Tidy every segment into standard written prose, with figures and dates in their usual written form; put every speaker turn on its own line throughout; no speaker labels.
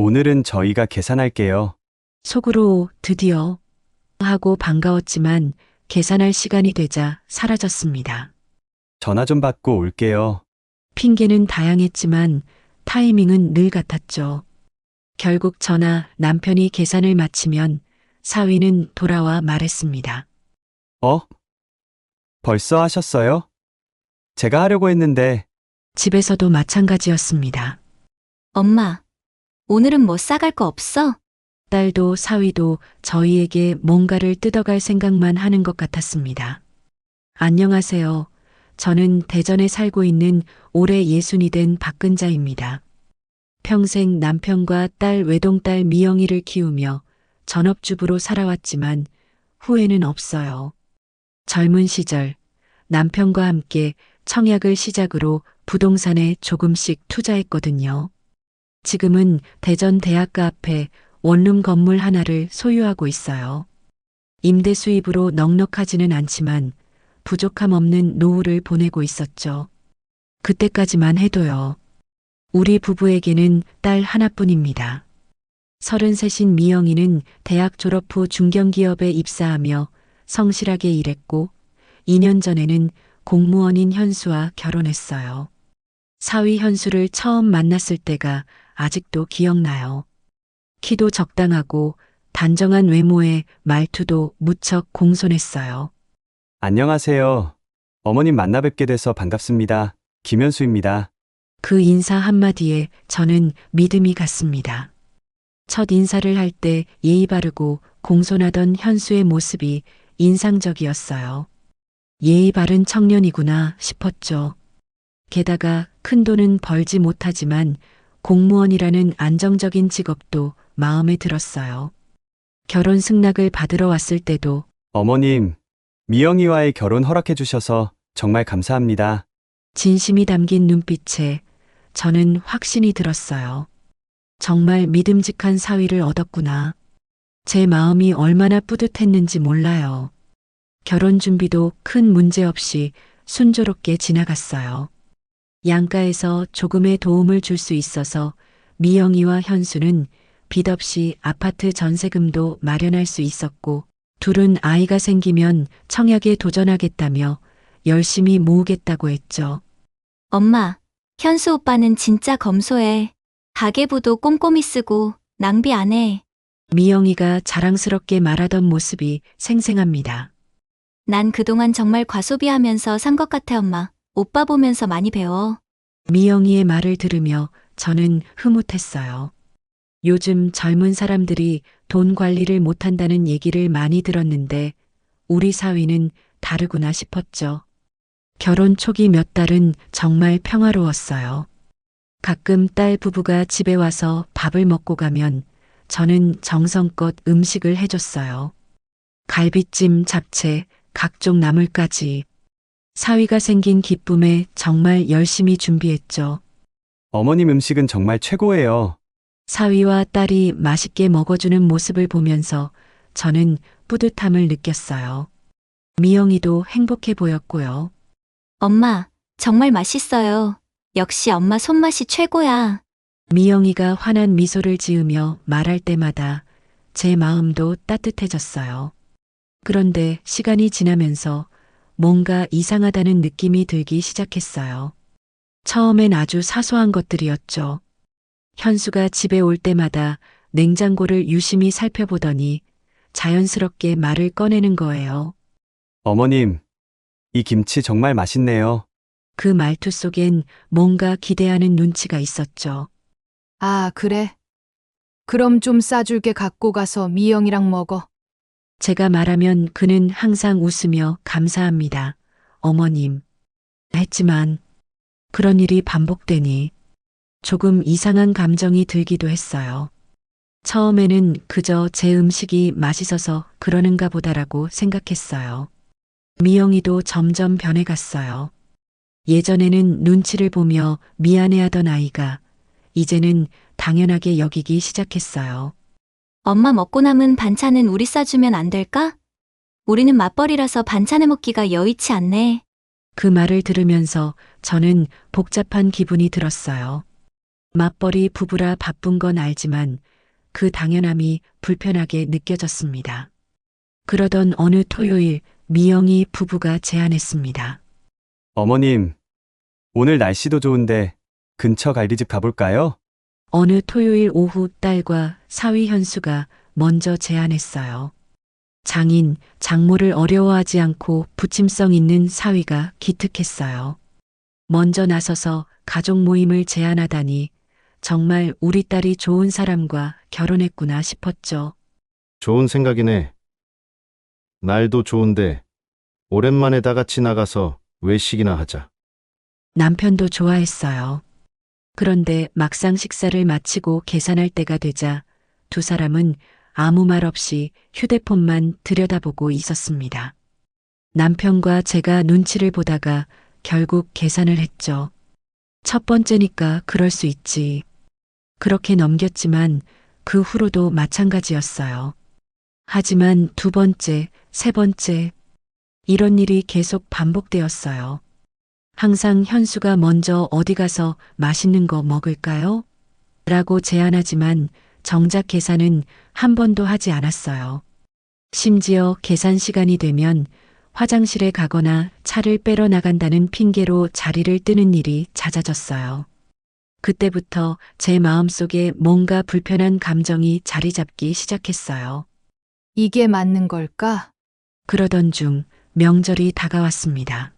오늘은 저희가 계산할게요.
속으로 드디어 하고 반가웠지만 계산할 시간이 되자 사라졌습니다.
전화 좀 받고 올게요.
핑계는 다양했지만 타이밍은 늘 같았죠. 결국 저나 남편이 계산을 마치면 사위는 돌아와 말했습니다.
어? 벌써 하셨어요? 제가 하려고 했는데,
집에서도 마찬가지였습니다.
엄마, 오늘은 뭐 싸갈 거 없어?
딸도 사위도 저희에게 뭔가를 뜯어갈 생각만 하는 것 같았습니다. 안녕하세요. 저는 대전에 살고 있는 올해 60이 된 박근자입니다. 평생 남편과 딸 외동딸 미영이를 키우며 전업주부로 살아왔지만 후회는 없어요. 젊은 시절 남편과 함께 청약을 시작으로 부동산에 조금씩 투자했거든요. 지금은 대전 대학가 앞에 원룸 건물 하나를 소유하고 있어요. 임대 수입으로 넉넉하지는 않지만 부족함 없는 노후를 보내고 있었죠. 그때까지만 해도요. 우리 부부에게는 딸 하나뿐입니다. 33인 미영이는 대학 졸업 후 중견기업에 입사하며 성실하게 일했고 2년 전에는 공무원인 현수와 결혼했어요. 사위 현수를 처음 만났을 때가 아직도 기억나요. 키도 적당하고 단정한 외모에 말투도 무척 공손했어요.
안녕하세요. 어머님 만나 뵙게 돼서 반갑습니다. 김현수입니다.
그 인사 한마디에 저는 믿음이 갔습니다. 첫 인사를 할 때 예의 바르고 공손하던 현수의 모습이 인상적이었어요. 예의 바른 청년이구나 싶었죠. 게다가 큰 돈은 벌지 못하지만 공무원이라는 안정적인 직업도 마음에 들었어요. 결혼 승낙을 받으러 왔을 때도
어머님, 미영이와의 결혼 허락해 주셔서 정말 감사합니다.
진심이 담긴 눈빛에 저는 확신이 들었어요. 정말 믿음직한 사위를 얻었구나. 제 마음이 얼마나 뿌듯했는지 몰라요. 결혼 준비도 큰 문제 없이 순조롭게 지나갔어요. 양가에서 조금의 도움을 줄 수 있어서 미영이와 현수는 빚 없이 아파트 전세금도 마련할 수 있었고 둘은 아이가 생기면 청약에 도전하겠다며 열심히 모으겠다고 했죠.
엄마, 현수 오빠는 진짜 검소해. 가계부도 꼼꼼히 쓰고 낭비 안 해.
미영이가 자랑스럽게 말하던 모습이 생생합니다.
난 그동안 정말 과소비하면서 산 것 같아, 엄마. 오빠 보면서 많이 배워.
미영이의 말을 들으며 저는 흐뭇했어요. 요즘 젊은 사람들이 돈 관리를 못한다는 얘기를 많이 들었는데 우리 사위는 다르구나 싶었죠. 결혼 초기 몇 달은 정말 평화로웠어요. 가끔 딸 부부가 집에 와서 밥을 먹고 가면 저는 정성껏 음식을 해줬어요. 갈비찜, 잡채, 각종 나물까지. 사위가 생긴 기쁨에 정말 열심히 준비했죠.
어머님 음식은 정말 최고예요.
사위와 딸이 맛있게 먹어주는 모습을 보면서 저는 뿌듯함을 느꼈어요. 미영이도 행복해 보였고요.
엄마, 정말 맛있어요. 역시 엄마 손맛이 최고야.
미영이가 환한 미소를 지으며 말할 때마다 제 마음도 따뜻해졌어요. 그런데 시간이 지나면서 뭔가 이상하다는 느낌이 들기 시작했어요. 처음엔 아주 사소한 것들이었죠. 현수가 집에 올 때마다 냉장고를 유심히 살펴보더니 자연스럽게 말을 꺼내는 거예요.
어머님, 이 김치 정말 맛있네요.
그 말투 속엔 뭔가 기대하는 눈치가 있었죠.
아, 그래? 그럼 좀 싸줄게 갖고 가서 미영이랑 먹어.
제가 말하면 그는 항상 웃으며 감사합니다. 어머님. 했지만 그런 일이 반복되니 조금 이상한 감정이 들기도 했어요. 처음에는 그저 제 음식이 맛있어서 그러는가 보다라고 생각했어요. 미영이도 점점 변해갔어요. 예전에는 눈치를 보며 미안해하던 아이가 이제는 당연하게 여기기 시작했어요.
엄마 먹고 남은 반찬은 우리 싸주면 안 될까? 우리는 맞벌이라서 반찬해 먹기가 여의치 않네.
그 말을 들으면서 저는 복잡한 기분이 들었어요. 맞벌이 부부라 바쁜 건 알지만 그 당연함이 불편하게 느껴졌습니다. 그러던 어느 토요일 미영이 부부가 제안했습니다.
어머님, 오늘 날씨도 좋은데 근처 갈비집 가볼까요?
어느 토요일 오후 딸과 사위 현수가 먼저 제안했어요. 장인, 장모를 어려워하지 않고 부침성 있는 사위가 기특했어요. 먼저 나서서 가족 모임을 제안하다니 정말 우리 딸이 좋은 사람과 결혼했구나 싶었죠.
좋은 생각이네. 날도 좋은데 오랜만에 다 같이 나가서 외식이나 하자.
남편도 좋아했어요. 그런데 막상 식사를 마치고 계산할 때가 되자 두 사람은 아무 말 없이 휴대폰만 들여다보고 있었습니다. 남편과 제가 눈치를 보다가 결국 계산을 했죠. 첫 번째니까 그럴 수 있지. 그렇게 넘겼지만 그 후로도 마찬가지였어요. 하지만 두 번째, 세 번째, 이런 일이 계속 반복되었어요. 항상 현수가 먼저 어디 가서 맛있는 거 먹을까요? 라고 제안하지만 정작 계산은 한 번도 하지 않았어요. 심지어 계산 시간이 되면 화장실에 가거나 차를 빼러 나간다는 핑계로 자리를 뜨는 일이 잦아졌어요. 그때부터 제 마음속에 뭔가 불편한 감정이 자리 잡기 시작했어요.
이게 맞는 걸까?
그러던 중 명절이 다가왔습니다.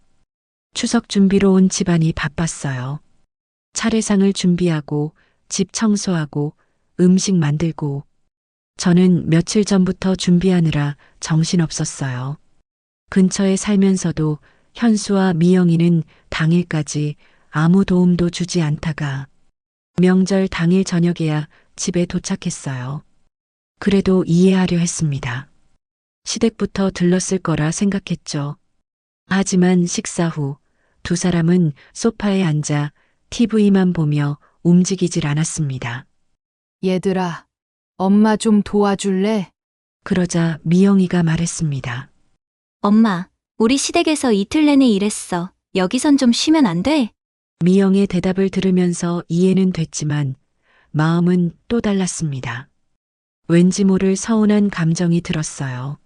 추석 준비로 온 집안이 바빴어요. 차례상을 준비하고 집 청소하고 음식 만들고 저는 며칠 전부터 준비하느라 정신없었어요. 근처에 살면서도 현수와 미영이는 당일까지 아무 도움도 주지 않다가 명절 당일 저녁에야 집에 도착했어요. 그래도 이해하려 했습니다. 시댁부터 들렀을 거라 생각했죠. 하지만 식사 후 두 사람은 소파에 앉아 TV만 보며 움직이질 않았습니다.
얘들아, 엄마 좀 도와줄래?
그러자 미영이가 말했습니다.
엄마, 우리 시댁에서 이틀 내내 일했어. 여기선 좀 쉬면 안 돼?
미영의 대답을 들으면서 이해는 됐지만 마음은 또 달랐습니다. 왠지 모를 서운한 감정이 들었어요.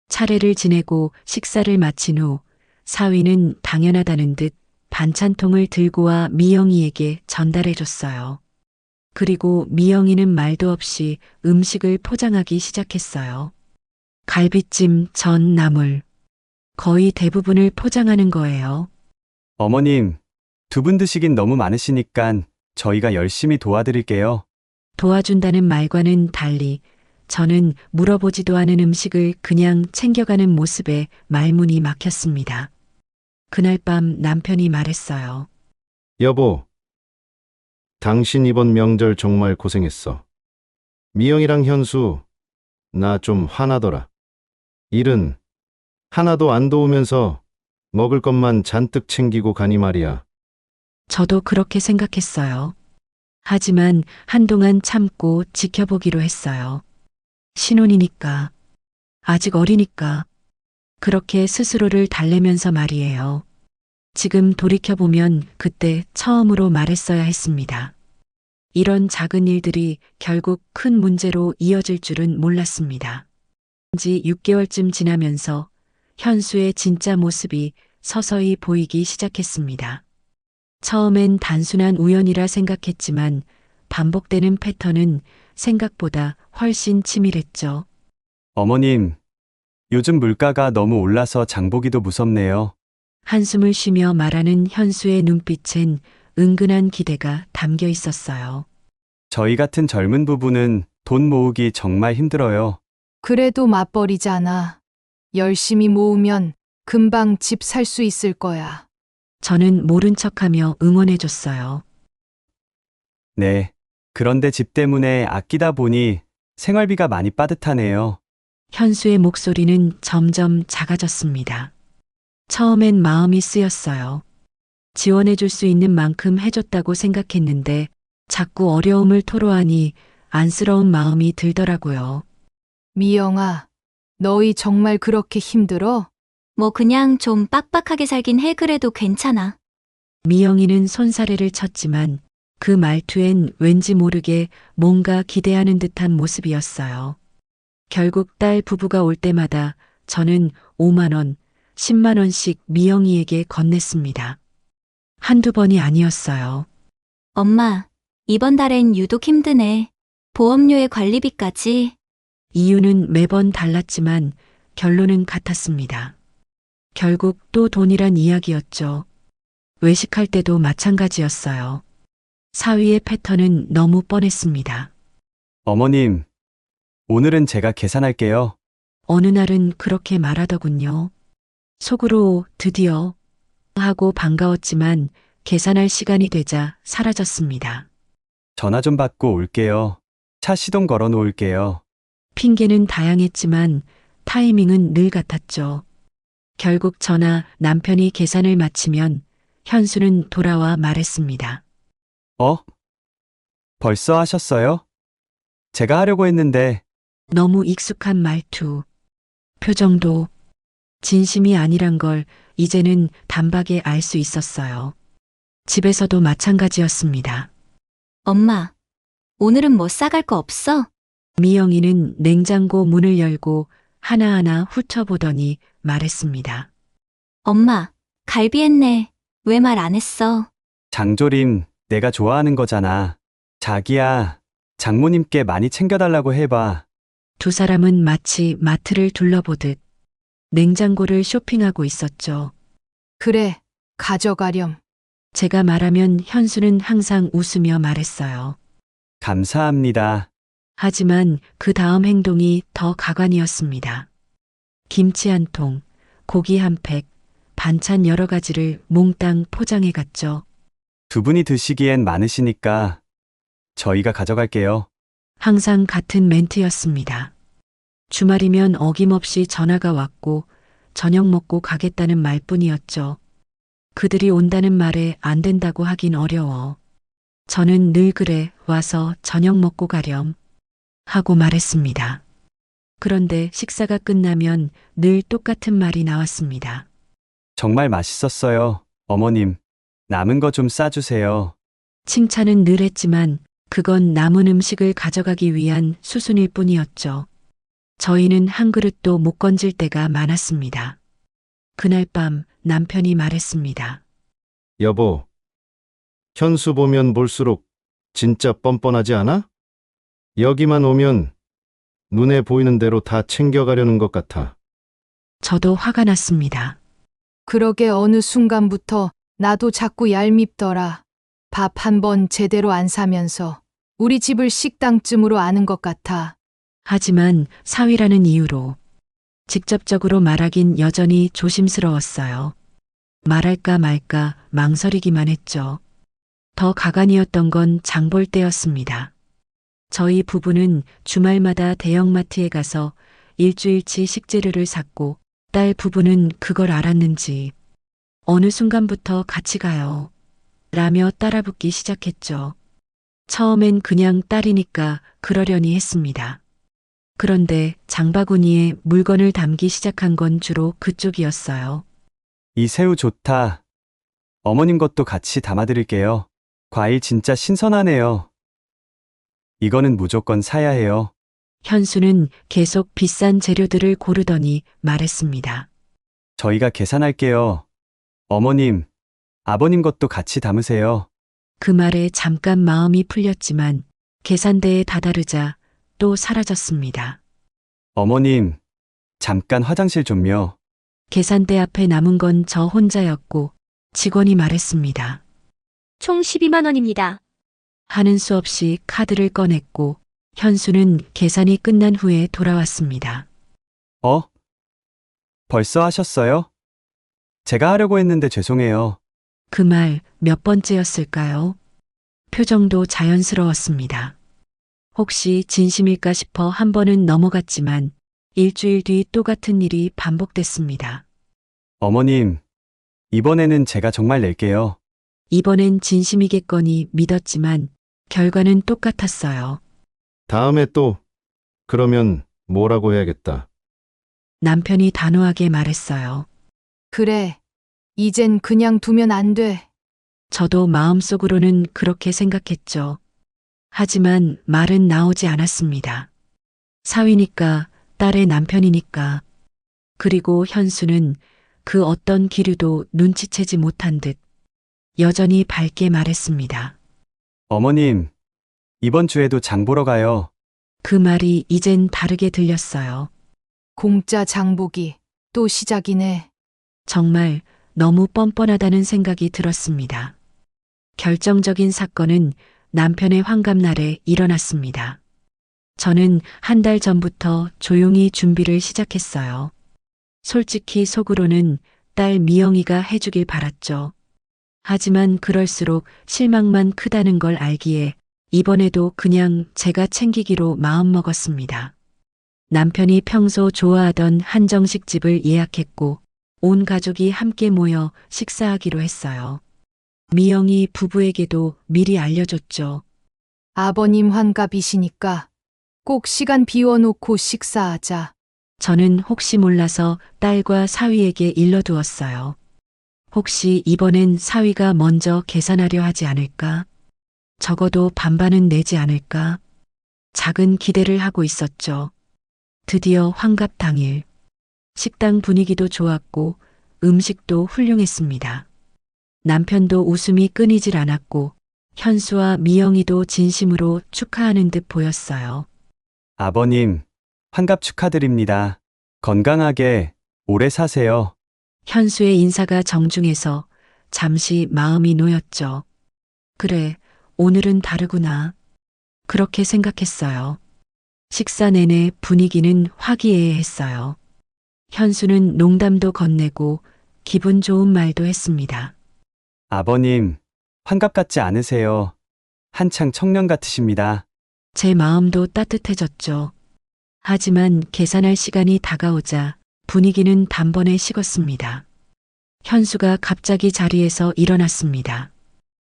차례를 지내고 식사를 마친 후 사위는 당연하다는 듯 반찬통을 들고 와 미영이에게 전달해 줬어요. 그리고 미영이는 말도 없이 음식을 포장하기 시작했어요. 갈비찜, 전, 나물. 거의 대부분을 포장하는 거예요.
어머님, 두 분 드시긴 너무 많으시니까 저희가 열심히 도와드릴게요.
도와준다는 말과는 달리 저는 물어보지도 않은 음식을 그냥 챙겨가는 모습에 말문이 막혔습니다. 그날 밤 남편이 말했어요.
여보, 당신 이번 명절 정말 고생했어. 미영이랑 현수, 나 좀 화나더라. 일은 하나도 안 도우면서 먹을 것만 잔뜩 챙기고 가니 말이야.
저도 그렇게 생각했어요. 하지만 한동안 참고 지켜보기로 했어요. 신혼이니까, 아직 어리니까, 그렇게 스스로를 달래면서 말이에요. 지금 돌이켜보면 그때 처음으로 말했어야 했습니다. 이런 작은 일들이 결국 큰 문제로 이어질 줄은 몰랐습니다. 지 6개월쯤 지나면서 현수의 진짜 모습이 서서히 보이기 시작했습니다. 처음엔 단순한 우연이라 생각했지만 반복되는 패턴은 생각보다 훨씬 치밀했죠.
어머님, 요즘 물가가 너무 올라서 장보기도 무섭네요.
한숨을 쉬며 말하는 현수의 눈빛엔 은근한 기대가 담겨 있었어요.
저희 같은 젊은 부부는 돈 모으기 정말 힘들어요.
그래도 맞벌이잖아. 열심히 모으면 금방 집 살 수 있을 거야.
저는 모른 척하며 응원해줬어요.
네. 그런데 집 때문에 아끼다 보니 생활비가 많이 빠듯하네요.
현수의 목소리는 점점 작아졌습니다. 처음엔 마음이 쓰였어요. 지원해줄 수 있는 만큼 해줬다고 생각했는데 자꾸 어려움을 토로하니 안쓰러운 마음이 들더라고요.
미영아, 너희 정말 그렇게 힘들어?
뭐 그냥 좀 빡빡하게 살긴 해. 그래도 괜찮아.
미영이는 손사래를 쳤지만 그 말투엔 왠지 모르게 뭔가 기대하는 듯한 모습이었어요. 결국 딸 부부가 올 때마다 저는 5만 원, 10만 원씩 미영이에게 건넸습니다. 한두 번이 아니었어요.
엄마, 이번 달엔 유독 힘드네. 보험료의 관리비까지.
이유는 매번 달랐지만 결론은 같았습니다. 결국 또 돈이란 이야기였죠. 외식할 때도 마찬가지였어요. 사위의 패턴은 너무 뻔했습니다.
어머님, 오늘은 제가 계산할게요.
어느 날은 그렇게 말하더군요. 속으로 드디어 하고 반가웠지만 계산할 시간이 되자 사라졌습니다.
전화 좀 받고 올게요. 차 시동 걸어 놓을게요.
핑계는 다양했지만 타이밍은 늘 같았죠. 결국 저나 남편이 계산을 마치면 현수는 돌아와 말했습니다.
어? 벌써 하셨어요? 제가 하려고 했는데,
너무 익숙한 말투, 표정도 진심이 아니란 걸 이제는 단박에 알 수 있었어요. 집에서도 마찬가지였습니다.
엄마, 오늘은 뭐 싸갈 거 없어?
미영이는 냉장고 문을 열고 하나하나 훑어보더니 말했습니다.
엄마, 갈비 했네. 왜 말 안 했어?
장조림, 내가 좋아하는 거잖아. 자기야, 장모님께 많이 챙겨달라고 해봐.
두 사람은 마치 마트를 둘러보듯 냉장고를 쇼핑하고 있었죠.
그래, 가져가렴.
제가 말하면 현수는 항상 웃으며 말했어요.
감사합니다.
하지만 그 다음 행동이 더 가관이었습니다. 김치 한 통, 고기 한 팩, 반찬 여러 가지를 몽땅 포장해 갔죠.
두 분이 드시기엔 많으시니까 저희가 가져갈게요.
항상 같은 멘트였습니다. 주말이면 어김없이 전화가 왔고 저녁 먹고 가겠다는 말뿐이었죠. 그들이 온다는 말에 안 된다고 하긴 어려워. 저는 늘 그래 와서 저녁 먹고 가렴 하고 말했습니다. 그런데 식사가 끝나면 늘 똑같은 말이 나왔습니다.
정말 맛있었어요, 어머님. 남은 거 좀 싸주세요.
칭찬은 늘 했지만 그건 남은 음식을 가져가기 위한 수순일 뿐이었죠. 저희는 한 그릇도 못 건질 때가 많았습니다. 그날 밤 남편이 말했습니다.
여보, 현수 보면 볼수록 진짜 뻔뻔하지 않아? 여기만 오면 눈에 보이는 대로 다 챙겨가려는 것 같아.
저도 화가 났습니다.
그러게 어느 순간부터 나도 자꾸 얄밉더라. 밥 한 번 제대로 안 사면서 우리 집을 식당쯤으로 아는 것 같아.
하지만 사위라는 이유로 직접적으로 말하긴 여전히 조심스러웠어요. 말할까 말까 망설이기만 했죠. 더 가관이었던 건 장볼 때였습니다. 저희 부부는 주말마다 대형마트에 가서 일주일치 식재료를 샀고 딸 부부는 그걸 알았는지 어느 순간부터 같이 가요. 라며 따라붙기 시작했죠. 처음엔 그냥 딸이니까 그러려니 했습니다. 그런데 장바구니에 물건을 담기 시작한 건 주로 그쪽이었어요.
이 새우 좋다. 어머님 것도 같이 담아드릴게요. 과일 진짜 신선하네요. 이거는 무조건 사야 해요.
현수는 계속 비싼 재료들을 고르더니 말했습니다.
저희가 계산할게요. 어머님, 아버님 것도 같이 담으세요.
그 말에 잠깐 마음이 풀렸지만 계산대에 다다르자 또 사라졌습니다.
어머님, 잠깐 화장실 좀요.
계산대 앞에 남은 건 저 혼자였고 직원이 말했습니다.
총 12만 원입니다.
하는 수 없이 카드를 꺼냈고 현수는 계산이 끝난 후에 돌아왔습니다.
어? 벌써 하셨어요? 제가 하려고 했는데 죄송해요.
그 말 몇 번째였을까요? 표정도 자연스러웠습니다. 혹시 진심일까 싶어 한 번은 넘어갔지만 일주일 뒤 또 같은 일이 반복됐습니다.
어머님, 이번에는 제가 정말 낼게요.
이번엔 진심이겠거니 믿었지만 결과는 똑같았어요.
다음에 또 그러면 뭐라고 해야겠다.
남편이 단호하게 말했어요.
그래, 이젠 그냥 두면 안 돼.
저도 마음속으로는 그렇게 생각했죠. 하지만 말은 나오지 않았습니다. 사위니까, 딸의 남편이니까. 그리고 현수는 그 어떤 기류도 눈치채지 못한 듯 여전히 밝게 말했습니다.
어머님, 이번 주에도 장 보러 가요.
그 말이 이젠 다르게 들렸어요.
공짜 장보기 또 시작이네.
정말 너무 뻔뻔하다는 생각이 들었습니다. 결정적인 사건은 남편의 환갑날에 일어났습니다. 저는 한 달 전부터 조용히 준비를 시작했어요. 솔직히 속으로는 딸 미영이가 해주길 바랐죠. 하지만 그럴수록 실망만 크다는 걸 알기에 이번에도 그냥 제가 챙기기로 마음먹었습니다. 남편이 평소 좋아하던 한정식 집을 예약했고 온 가족이 함께 모여 식사하기로 했어요. 미영이 부부에게도 미리 알려줬죠.
아버님 환갑이시니까 꼭 시간 비워놓고 식사하자.
저는 혹시 몰라서 딸과 사위에게 일러두었어요. 혹시 이번엔 사위가 먼저 계산하려 하지 않을까? 적어도 반반은 내지 않을까? 작은 기대를 하고 있었죠. 드디어 환갑 당일. 식당 분위기도 좋았고 음식도 훌륭했습니다. 남편도 웃음이 끊이질 않았고 현수와 미영이도 진심으로 축하하는 듯 보였어요.
아버님, 환갑 축하드립니다. 건강하게 오래 사세요.
현수의 인사가 정중해서 잠시 마음이 놓였죠. 그래, 오늘은 다르구나. 그렇게 생각했어요. 식사 내내 분위기는 화기애애했어요. 현수는 농담도 건네고 기분 좋은 말도 했습니다.
아버님, 환갑 같지 않으세요. 한창 청년 같으십니다.
제 마음도 따뜻해졌죠. 하지만 계산할 시간이 다가오자 분위기는 단번에 식었습니다. 현수가 갑자기 자리에서 일어났습니다.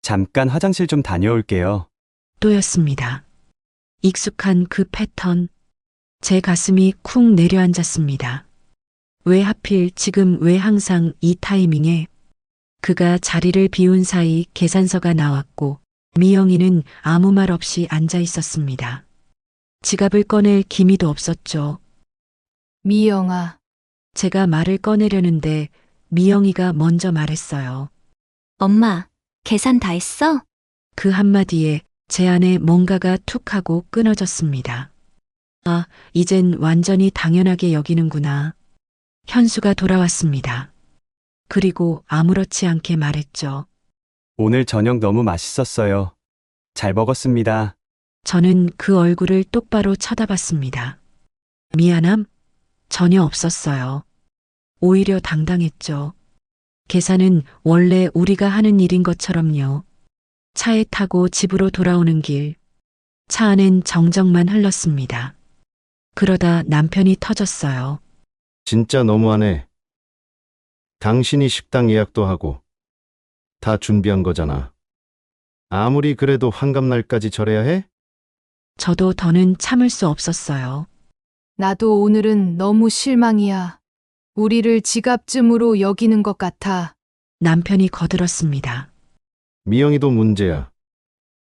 잠깐 화장실 좀 다녀올게요.
또였습니다. 익숙한 그 패턴. 제 가슴이 쿵 내려앉았습니다. 왜 하필 지금, 왜 항상 이 타이밍에? 그가 자리를 비운 사이 계산서가 나왔고 미영이는 아무 말 없이 앉아 있었습니다. 지갑을 꺼낼 기미도 없었죠.
미영아,
제가 말을 꺼내려는데 미영이가 먼저 말했어요.
엄마, 계산 다 했어?
그 한마디에 제 안에 뭔가가 툭 하고 끊어졌습니다. 아, 이젠 완전히 당연하게 여기는구나. 현수가 돌아왔습니다. 그리고 아무렇지 않게 말했죠.
오늘 저녁 너무 맛있었어요. 잘 먹었습니다.
저는 그 얼굴을 똑바로 쳐다봤습니다. 미안함? 전혀 없었어요. 오히려 당당했죠. 계산은 원래 우리가 하는 일인 것처럼요. 차에 타고 집으로 돌아오는 길. 차 안엔 정적만 흘렀습니다. 그러다 남편이 터졌어요.
진짜 너무하네. 당신이 식당 예약도 하고 다 준비한 거잖아. 아무리 그래도 환갑날까지 절해야 해?
저도 더는 참을 수 없었어요.
나도 오늘은 너무 실망이야. 우리를 지갑쯤으로 여기는 것 같아.
남편이 거들었습니다.
미영이도 문제야.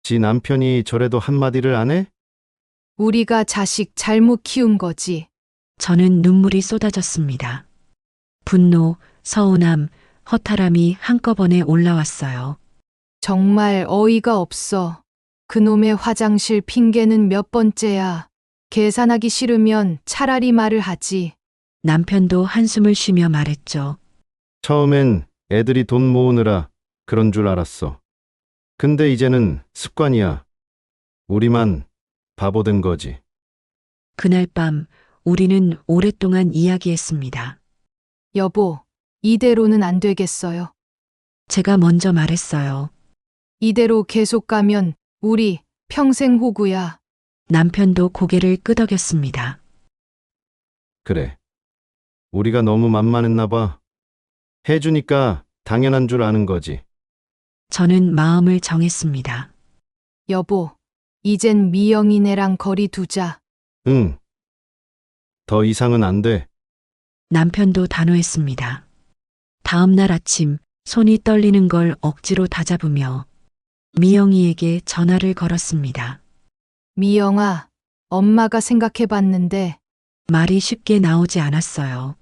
지 남편이 저래도 한마디를 안 해?
우리가 자식 잘못 키운 거지.
저는 눈물이 쏟아졌습니다. 분노, 서운함, 허탈함이 한꺼번에 올라왔어요.
정말 어이가 없어. 그놈의 화장실 핑계는 몇 번째야. 계산하기 싫으면 차라리 말을 하지.
남편도 한숨을 쉬며 말했죠.
처음엔 애들이 돈 모으느라 그런 줄 알았어. 근데 이제는 습관이야. 우리만 바보 된 거지.
그날 밤 우리는 오랫동안 이야기했습니다.
여보, 이대로는 안 되겠어요.
제가 먼저 말했어요.
이대로 계속 가면 우리 평생 호구야.
남편도 고개를 끄덕였습니다.
그래. 우리가 너무 만만했나 봐. 해주니까 당연한 줄 아는 거지.
저는 마음을 정했습니다.
여보, 이젠 미영이네랑 거리 두자.
응. 더 이상은 안 돼.
남편도 단호했습니다. 다음 날 아침 손이 떨리는 걸 억지로 다잡으며 미영이에게 전화를 걸었습니다.
미영아, 엄마가 생각해 봤는데
말이 쉽게 나오지 않았어요.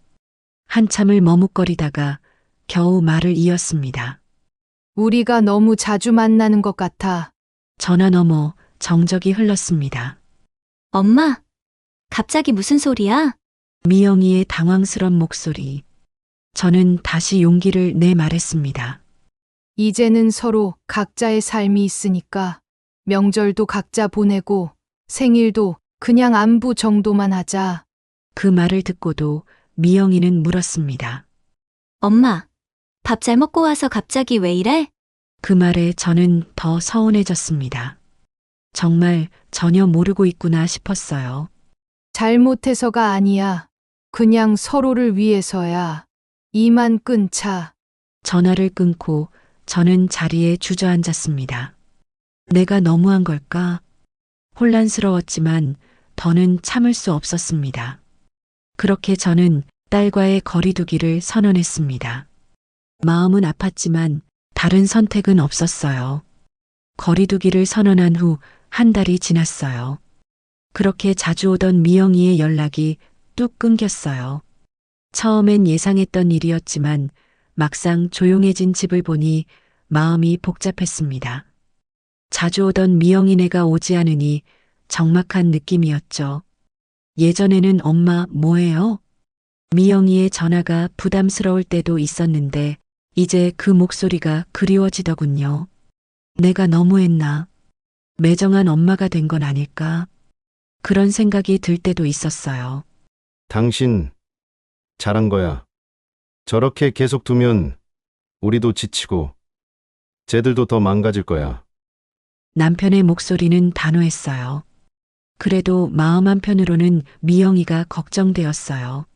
한참을 머뭇거리다가 겨우 말을 이었습니다.
우리가 너무 자주 만나는 것 같아.
전화 너머 정적이 흘렀습니다.
엄마, 갑자기 무슨 소리야?
미영이의 당황스런 목소리. 저는 다시 용기를 내 말했습니다.
이제는 서로 각자의 삶이 있으니까 명절도 각자 보내고 생일도 그냥 안부 정도만 하자.
그 말을 듣고도 미영이는 물었습니다.
엄마, 밥 잘 먹고 와서 갑자기 왜 이래?
그 말에 저는 더 서운해졌습니다. 정말 전혀 모르고 있구나 싶었어요.
잘못해서가 아니야. 그냥 서로를 위해서야. 이만 끊자.
전화를 끊고 저는 자리에 주저앉았습니다. 내가 너무한 걸까? 혼란스러웠지만 더는 참을 수 없었습니다. 그렇게 저는 딸과의 거리두기를 선언했습니다. 마음은 아팠지만 다른 선택은 없었어요. 거리두기를 선언한 후 한 달이 지났어요. 그렇게 자주 오던 미영이의 연락이 뚝 끊겼어요. 처음엔 예상했던 일이었지만 막상 조용해진 집을 보니 마음이 복잡했습니다. 자주 오던 미영이네가 오지 않으니 적막한 느낌이었죠. 예전에는 엄마 뭐해요? 미영이의 전화가 부담스러울 때도 있었는데 이제 그 목소리가 그리워지더군요. 내가 너무했나? 매정한 엄마가 된 건 아닐까? 그런 생각이 들 때도 있었어요.
당신 잘한 거야. 저렇게 계속 두면 우리도 지치고 쟤들도 더 망가질 거야.
남편의 목소리는 단호했어요. 그래도 마음 한편으로는 미영이가 걱정되었어요.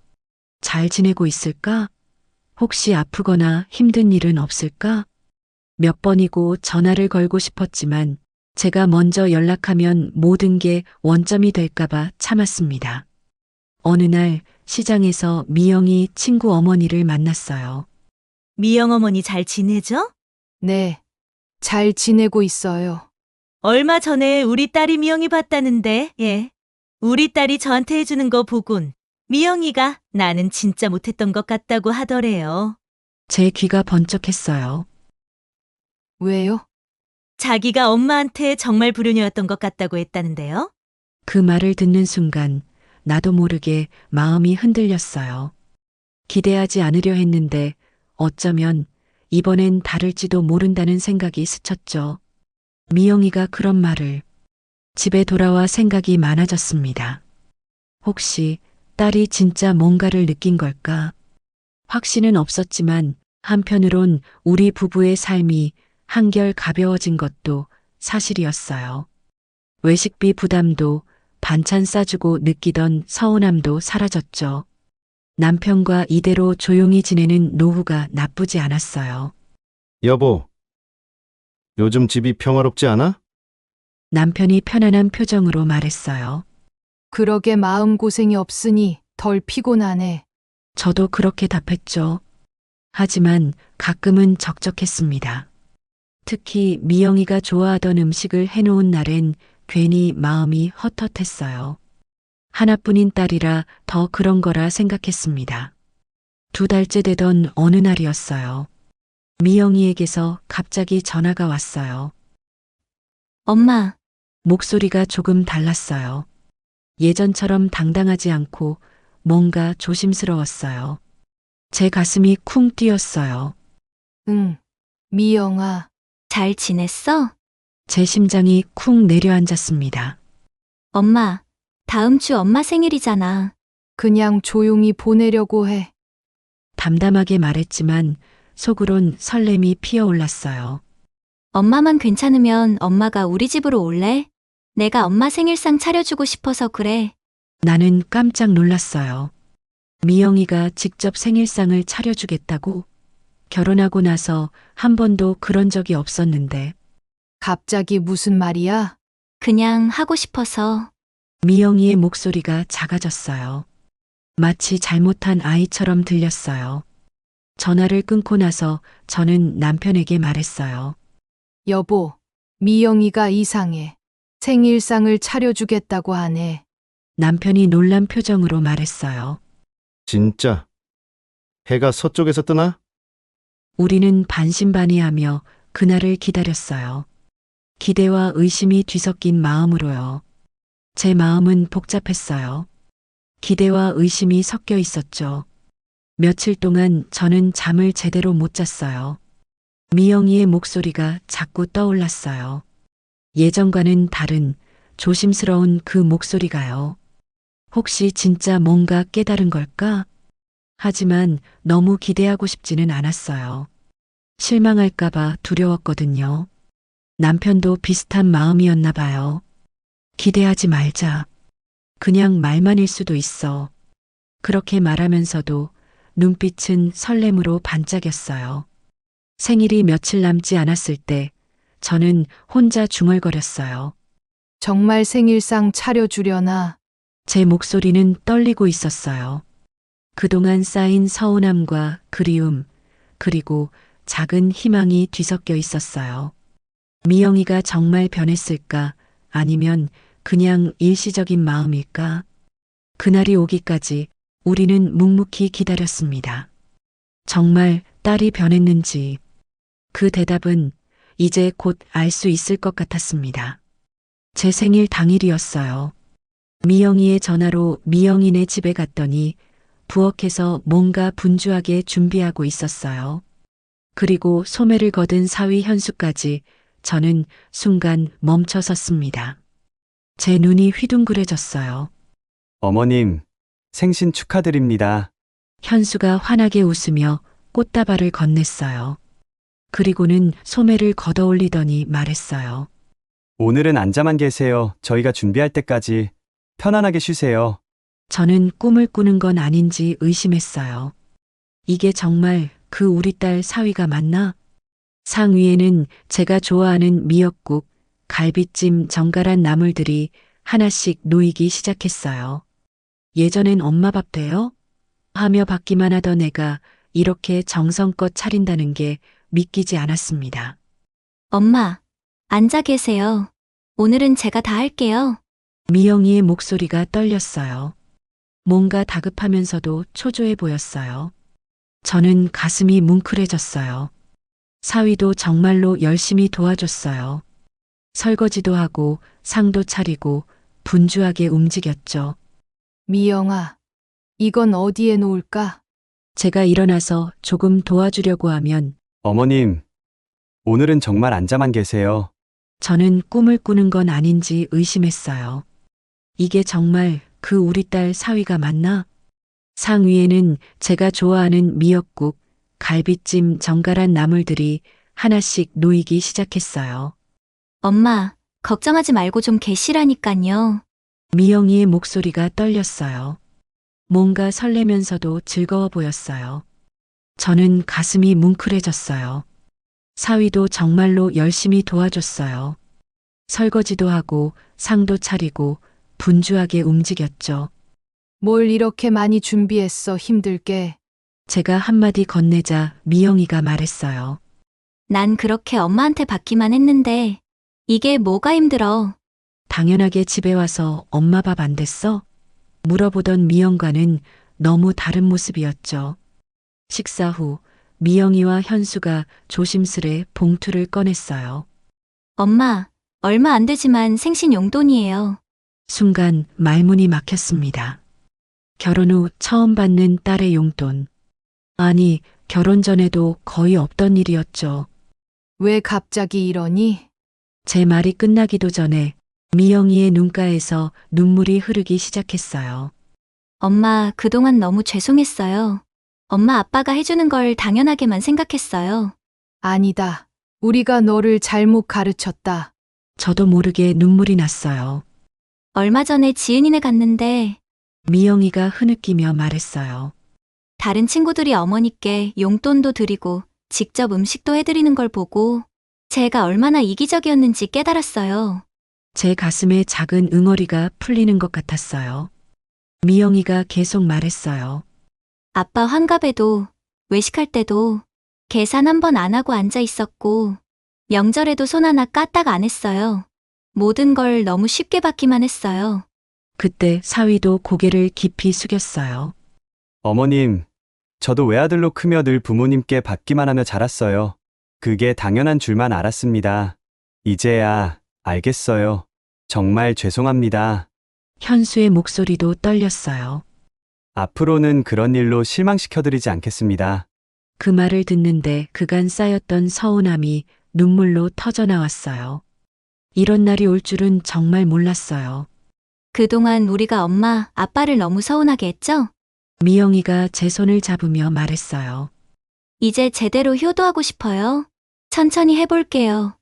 잘 지내고 있을까? 혹시 아프거나 힘든 일은 없을까? 몇 번이고 전화를 걸고 싶었지만 제가 먼저 연락하면 모든 게 원점이 될까봐 참았습니다. 어느 날 시장에서 미영이 친구 어머니를 만났어요.
미영 어머니 잘 지내죠?
네. 잘 지내고 있어요.
얼마 전에 우리 딸이 미영이 봤다는데, 예. 우리 딸이 저한테 해주는 거 보곤 미영이가 나는 진짜 못했던 것 같다고 하더래요.
제 귀가 번쩍했어요.
왜요?
자기가 엄마한테 정말 불효녀였던 것 같다고 했다는데요.
그 말을 듣는 순간 나도 모르게 마음이 흔들렸어요. 기대하지 않으려 했는데 어쩌면 이번엔 다를지도 모른다는 생각이 스쳤죠. 미영이가 그런 말을. 집에 돌아와 생각이 많아졌습니다. 혹시 딸이 진짜 뭔가를 느낀 걸까? 확신은 없었지만 한편으론 우리 부부의 삶이 한결 가벼워진 것도 사실이었어요. 외식비 부담도 반찬 싸주고 느끼던 서운함도 사라졌죠. 남편과 이대로 조용히 지내는 노후가 나쁘지 않았어요.
여보, 요즘 집이 평화롭지 않아?
남편이 편안한 표정으로 말했어요.
그러게 마음고생이 없으니 덜 피곤하네.
저도 그렇게 답했죠. 하지만 가끔은 적적했습니다. 특히 미영이가 좋아하던 음식을 해놓은 날엔 괜히 마음이 헛헛했어요. 하나뿐인 딸이라 더 그런 거라 생각했습니다. 2달째 되던 어느 날이었어요. 미영이에게서 갑자기 전화가 왔어요.
엄마,
목소리가 조금 달랐어요. 예전처럼 당당하지 않고 뭔가 조심스러웠어요. 제 가슴이 쿵 뛰었어요.
응. 미영아.
잘 지냈어?
제 심장이 쿵 내려앉았습니다.
엄마, 다음 주 엄마 생일이잖아.
그냥 조용히 보내려고 해.
담담하게 말했지만 속으론 설렘이 피어올랐어요.
엄마만 괜찮으면 엄마가 우리 집으로 올래? 내가 엄마 생일상 차려주고 싶어서 그래.
나는 깜짝 놀랐어요. 미영이가 직접 생일상을 차려주겠다고? 결혼하고 나서 한 번도 그런 적이 없었는데
갑자기 무슨 말이야?
그냥 하고 싶어서.
미영이의 목소리가 작아졌어요. 마치 잘못한 아이처럼 들렸어요. 전화를 끊고 나서 저는 남편에게 말했어요.
여보, 미영이가 이상해. 생일상을 차려주겠다고 하네.
남편이 놀란 표정으로 말했어요.
진짜. 해가 서쪽에서 뜨나?
우리는 반신반의하며 그날을 기다렸어요. 기대와 의심이 뒤섞인 마음으로요. 제 마음은 복잡했어요. 기대와 의심이 섞여 있었죠. 며칠 동안 저는 잠을 제대로 못 잤어요. 미영이의 목소리가 자꾸 떠올랐어요. 예전과는 다른 조심스러운 그 목소리가요. 혹시 진짜 뭔가 깨달은 걸까? 하지만 너무 기대하고 싶지는 않았어요. 실망할까봐 두려웠거든요. 남편도 비슷한 마음이었나 봐요. 기대하지 말자. 그냥 말만일 수도 있어. 그렇게 말하면서도 눈빛은 설렘으로 반짝였어요. 생일이 며칠 남지 않았을 때 저는 혼자 중얼거렸어요.
정말 생일상 차려주려나?
제 목소리는 떨리고 있었어요. 그동안 쌓인 서운함과 그리움, 그리고 작은 희망이 뒤섞여 있었어요. 미영이가 정말 변했을까? 아니면 그냥 일시적인 마음일까? 그날이 오기까지 우리는 묵묵히 기다렸습니다. 정말 딸이 변했는지 그 대답은 이제 곧 알 수 있을 것 같았습니다. 제 생일 당일이었어요. 미영이의 전화로 미영이네 집에 갔더니 부엌에서 뭔가 분주하게 준비하고 있었어요. 그리고 소매를 거둔 사위 현수까지 저는 순간 멈춰 섰습니다. 제 눈이 휘둥그레졌어요.
어머님, 생신 축하드립니다.
현수가 환하게 웃으며 꽃다발을 건넸어요. 그리고는 소매를 걷어올리더니 말했어요.
오늘은 앉아만 계세요. 저희가 준비할 때까지 편안하게 쉬세요.
저는 꿈을 꾸는 건 아닌지 의심했어요. 이게 정말 그 우리 딸 사위가 맞나? 상 위에는 제가 좋아하는 미역국, 갈비찜, 정갈한 나물들이 하나씩 놓이기 시작했어요. 예전엔 엄마 밥 돼요? 하며 받기만 하던 애가 이렇게 정성껏 차린다는 게 믿기지 않았습니다.
엄마, 앉아 계세요. 오늘은 제가 다 할게요.
미영이의 목소리가 떨렸어요. 뭔가 다급하면서도 초조해 보였어요. 저는 가슴이 뭉클해졌어요. 사위도 정말로 열심히 도와줬어요. 설거지도 하고 상도 차리고 분주하게 움직였죠.
미영아, 이건 어디에 놓을까?
제가 일어나서 조금 도와주려고 하면
어머님, 오늘은 정말 앉아만 계세요.
저는 꿈을 꾸는 건 아닌지 의심했어요. 이게 정말 그 우리 딸 사위가 맞나? 상 위에는 제가 좋아하는 미역국, 갈비찜, 정갈한 나물들이 하나씩 놓이기 시작했어요.
엄마, 걱정하지 말고 좀 계시라니깐요.
미영이의 목소리가 떨렸어요. 뭔가 설레면서도 즐거워 보였어요. 저는 가슴이 뭉클해졌어요. 사위도 정말로 열심히 도와줬어요. 설거지도 하고 상도 차리고 분주하게 움직였죠.
뭘 이렇게 많이 준비했어, 힘들게.
제가 한마디 건네자 미영이가 말했어요.
난 그렇게 엄마한테 받기만 했는데 이게 뭐가 힘들어.
당연하게 집에 와서 엄마 밥 안 됐어? 물어보던 미영과는 너무 다른 모습이었죠. 식사 후 미영이와 현수가 조심스레 봉투를 꺼냈어요.
엄마, 얼마 안 되지만 생신 용돈이에요.
순간 말문이 막혔습니다. 결혼 후 처음 받는 딸의 용돈. 아니, 결혼 전에도 거의 없던 일이었죠.
왜 갑자기 이러니?
제 말이 끝나기도 전에 미영이의 눈가에서 눈물이 흐르기 시작했어요.
엄마, 그동안 너무 죄송했어요. 엄마 아빠가 해주는 걸 당연하게만 생각했어요.
아니다. 우리가 너를 잘못 가르쳤다.
저도 모르게 눈물이 났어요.
얼마 전에 지은이네 갔는데
미영이가 흐느끼며 말했어요.
다른 친구들이 어머니께 용돈도 드리고 직접 음식도 해드리는 걸 보고 제가 얼마나 이기적이었는지 깨달았어요.
제 가슴에 작은 응어리가 풀리는 것 같았어요. 미영이가 계속 말했어요.
아빠 환갑에도 외식할 때도 계산 한 번 안 하고 앉아 있었고, 명절에도 손 하나 까딱 안 했어요. 모든 걸 너무 쉽게 받기만 했어요.
그때 사위도 고개를 깊이 숙였어요.
어머님, 저도 외아들로 크며 늘 부모님께 받기만 하며 자랐어요. 그게 당연한 줄만 알았습니다. 이제야 알겠어요. 정말 죄송합니다.
현수의 목소리도 떨렸어요.
앞으로는 그런 일로 실망시켜드리지 않겠습니다.
그 말을 듣는데 그간 쌓였던 서운함이 눈물로 터져 나왔어요. 이런 날이 올 줄은 정말 몰랐어요.
그동안 우리가 엄마, 아빠를 너무 서운하게 했죠?
미영이가 제 손을 잡으며 말했어요.
이제 제대로 효도하고 싶어요. 천천히 해볼게요.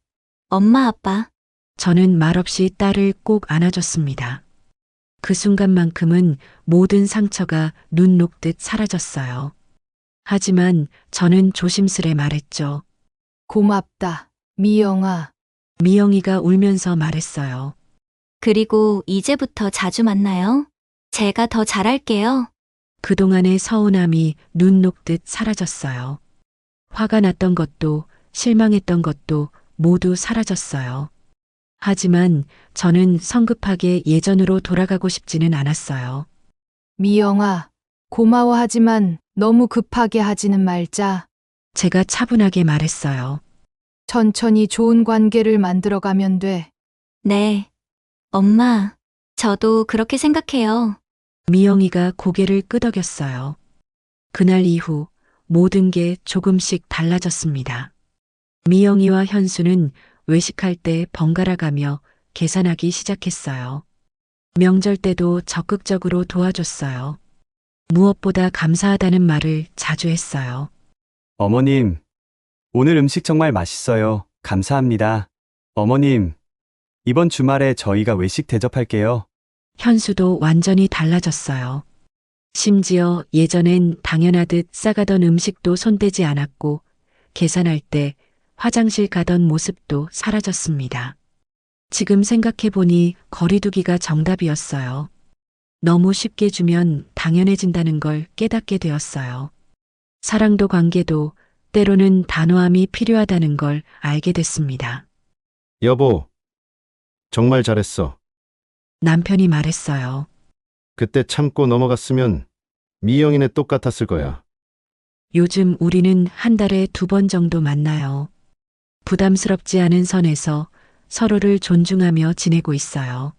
엄마, 아빠.
저는 말없이 딸을 꼭 안아줬습니다. 그 순간만큼은 모든 상처가 눈 녹듯 사라졌어요. 하지만 저는 조심스레 말했죠.
고맙다, 미영아.
미영이가 울면서 말했어요.
그리고 이제부터 자주 만나요. 제가 더 잘할게요.
그동안의 서운함이 눈 녹듯 사라졌어요. 화가 났던 것도 실망했던 것도 모두 사라졌어요. 하지만 저는 성급하게 예전으로 돌아가고 싶지는 않았어요.
미영아, 고마워하지만 너무 급하게 하지는 말자.
제가 차분하게 말했어요.
천천히 좋은 관계를 만들어가면 돼.
네. 엄마, 저도 그렇게 생각해요.
미영이가 고개를 끄덕였어요. 그날 이후 모든 게 조금씩 달라졌습니다. 미영이와 현수는 외식할 때 번갈아 가며 계산하기 시작했어요. 명절 때도 적극적으로 도와줬어요. 무엇보다 감사하다는 말을 자주 했어요.
어머님, 오늘 음식 정말 맛있어요. 감사합니다. 어머님, 이번 주말에 저희가 외식 대접할게요.
현수도 완전히 달라졌어요. 심지어 예전엔 당연하듯 싸가던 음식도 손대지 않았고 계산할 때 화장실 가던 모습도 사라졌습니다. 지금 생각해보니 거리두기가 정답이었어요. 너무 쉽게 주면 당연해진다는 걸 깨닫게 되었어요. 사랑도 관계도 때로는 단호함이 필요하다는 걸 알게 됐습니다.
여보, 정말 잘했어.
남편이 말했어요.
그때 참고 넘어갔으면 미영이네 똑같았을 거야.
요즘 우리는 한 달에 2번 정도 만나요. 부담스럽지 않은 선에서 서로를 존중하며 지내고 있어요.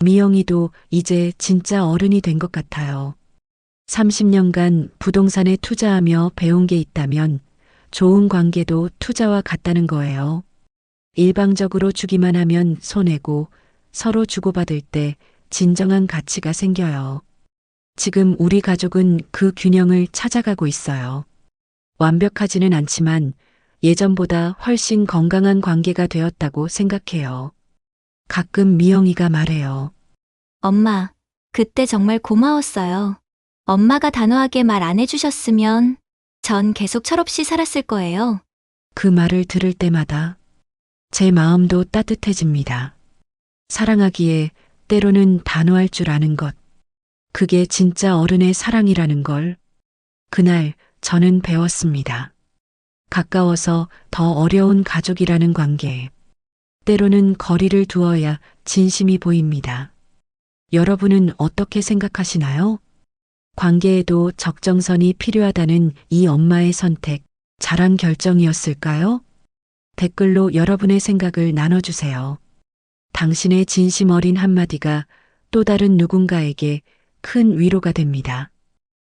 미영이도 이제 진짜 어른이 된 것 같아요. 30년간 부동산에 투자하며 배운 게 있다면 좋은 관계도 투자와 같다는 거예요. 일방적으로 주기만 하면 손해고 서로 주고받을 때 진정한 가치가 생겨요. 지금 우리 가족은 그 균형을 찾아가고 있어요. 완벽하지는 않지만 예전보다 훨씬 건강한 관계가 되었다고 생각해요. 가끔 미영이가 말해요.
엄마, 그때 정말 고마웠어요. 엄마가 단호하게 말 안 해주셨으면 전 계속 철없이 살았을 거예요.
그 말을 들을 때마다 제 마음도 따뜻해집니다. 사랑하기에 때로는 단호할 줄 아는 것. 그게 진짜 어른의 사랑이라는 걸 그날 저는 배웠습니다. 가까워서 더 어려운 가족이라는 관계. 때로는 거리를 두어야 진심이 보입니다. 여러분은 어떻게 생각하시나요? 관계에도 적정선이 필요하다는 이 엄마의 선택, 잘한 결정이었을까요? 댓글로 여러분의 생각을 나눠주세요. 당신의 진심 어린 한마디가 또 다른 누군가에게 큰 위로가 됩니다.